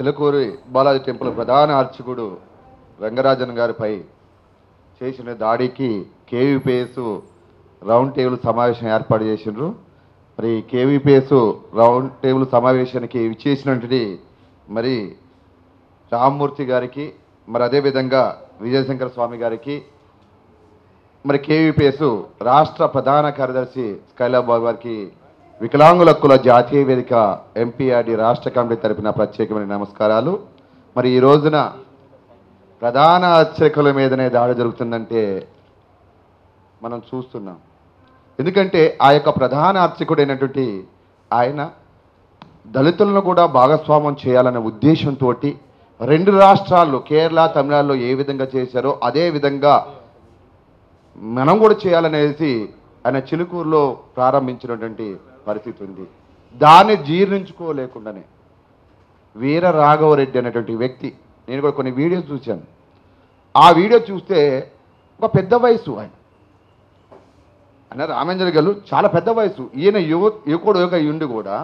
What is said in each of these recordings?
Chilukuri Balaji temple ప్రధాన అర్చకుడు రంగరాజన్ గారిపై చేసిన దాడికి కేవీపీఎస్ రౌండ్ టేబుల్ సమావేశం ఏర్పాటు చేసిండ్రు. మరి కేవీపీఎస్ రౌండ్ టేబుల్ సమావేశానికి విచ్చేసినటువంటి మరి రామ్మూర్తి గారికి, మరి అదేవిధంగా విజయశంకర స్వామి గారికి, మరి కేవీపీఎస్ రాష్ట్ర ప్రధాన కార్యదర్శి స్కైలాబాబు గారికి, వికలాంగుల హక్కుల జాతీయ వేదిక ఎంపీఆర్డి రాష్ట్ర కమిటీ తరపున ప్రత్యేకమైన నమస్కారాలు. మరి ఈ రోజున ప్రధాన అర్చకుల మీదనే దాడి జరుగుతుందంటే మనం చూస్తున్నాం. ఎందుకంటే ఆ యొక్క ప్రధాన అర్చకుడైనటువంటి ఆయన దళితులను కూడా భాగస్వామ్యం చేయాలనే ఉద్దేశంతో రెండు రాష్ట్రాల్లో కేరళ, తమిళనాడులో ఏ విధంగా చేశారో అదే విధంగా మనం కూడా చేయాలనేసి ఆయన చిలుకూరులో ప్రారంభించినటువంటి పరిస్థితి ఉంది. దాన్ని జీర్ణించుకోలేకుండానే వీర రాఘవరెడ్డి అనేటువంటి వ్యక్తి, నేను కూడా కొన్ని వీడియోస్ చూశాను. ఆ వీడియో చూస్తే ఒక పెద్ద వయసు ఆయన రామేంద్ర గారు చాలా పెద్ద వయసు, ఈయన యువకుడు ఉండి కూడా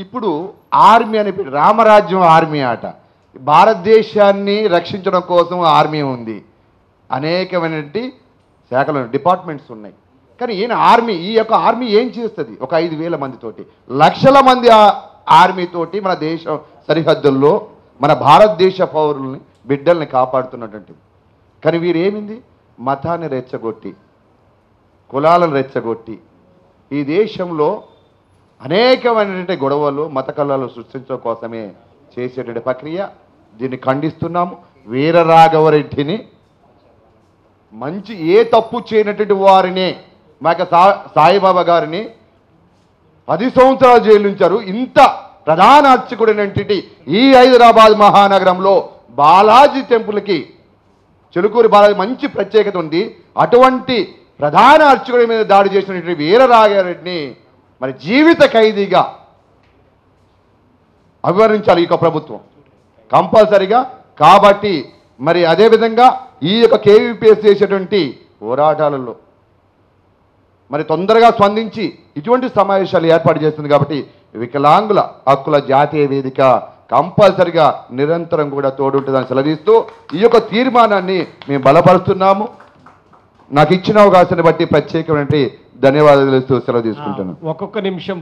ఇప్పుడు ఆర్మీ అని రామరాజ్యం ఆర్మీ ఆట, భారతదేశాన్ని రక్షించడం కోసం ఆర్మీ ఉంది, అనేకమైనటువంటి శాఖలు డిపార్ట్మెంట్స్ ఉన్నాయి. కానీ ఈయన ఆర్మీ, ఈ యొక్క ఆర్మీ ఏం చేస్తుంది? ఒక 5,000 మందితోటి, లక్షల మంది ఆర్మీతోటి మన దేశం సరిహద్దుల్లో మన భారతదేశ పౌరుల్ని, బిడ్డల్ని కాపాడుతున్నటువంటిది. కానీ వీరేమింది? మతాన్ని రెచ్చగొట్టి, కులాలను రెచ్చగొట్టి ఈ దేశంలో అనేకమైనటువంటి గొడవలు, మత కళలు సృష్టించడం కోసమే చేసేటువంటి ప్రక్రియ. దీన్ని ఖండిస్తున్నాము. వీరరాఘవరెడ్డిని మంచి ఏ తప్పు చేయనటువంటి వారిని, మాకు సాయిబాబా గారిని 10 సంవత్సరాలు జైలు ఉంచారు. ఇంత ప్రధాన అర్చకుడైనటువంటి ఈ హైదరాబాద్ మహానగరంలో బాలాజీ టెంపుల్కి, చిలుకూరి బాలాజీ మంచి ప్రత్యేకత ఉంది. అటువంటి ప్రధాన అర్చకుడి మీద దాడి చేసినటువంటి వీరరాఘవరెడ్డిని మరి జీవిత ఖైదీగా అభివర్ణించాలి ఈ యొక్క ప్రభుత్వం కంపల్సరిగా. కాబట్టి మరి అదేవిధంగా ఈ యొక్క కేవీపీఎస్ చేసేటువంటి పోరాటాలలో మరి తొందరగా స్పందించి ఇటువంటి సమావేశాలు ఏర్పాటు చేస్తుంది. కాబట్టి వికలాంగుల హక్కుల జాతీయ వేదిక కంపల్సరిగా నిరంతరం కూడా తోడుంటుందని సెలవిస్తూ ఈ యొక్క తీర్మానాన్ని మేము బలపరుస్తున్నాము. నాకు ఇచ్చిన అవకాశాన్ని బట్టి ప్రత్యేకమైన ధన్యవాదాలు సెలవు తీసుకుంటున్నాను. ఒక్కొక్క నిమిషం